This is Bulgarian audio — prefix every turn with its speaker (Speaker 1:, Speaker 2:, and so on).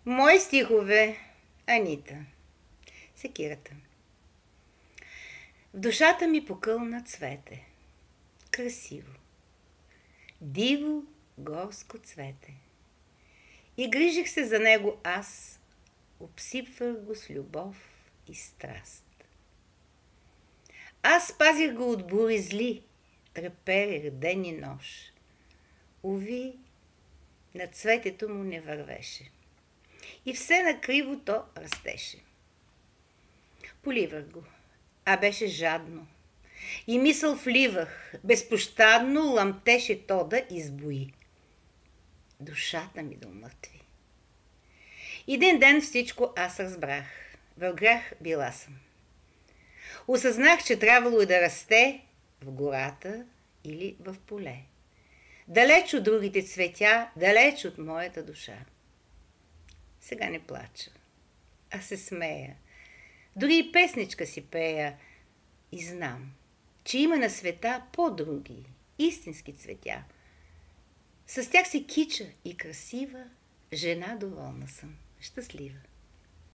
Speaker 1: Мои стихове, Анита. Секирата. В душата ми покълна цвете. Красиво. Диво горско цвете. И грижих се за него аз, обсипвах го с любов и страст. Аз пазих го от бури зли, треперех ден и нощ. Уви, на цветето му не вървеше. И все накриво то растеше. Поливах го, а беше жадно. И мисъл вливах, безпощадно ламтеше то да избои. Душата ми да умъртви. Един ден всичко аз разбрах. В грях била съм. Осъзнах, че трябвало и да расте в гората или в поле. Далеч от другите цветя, далеч от моята душа. Сега не плача, а се смея. Дори и песничка си пея. И знам, че има на света по-други, истински цветя. С тях се кича и красива, жена доволна съм, щастлива.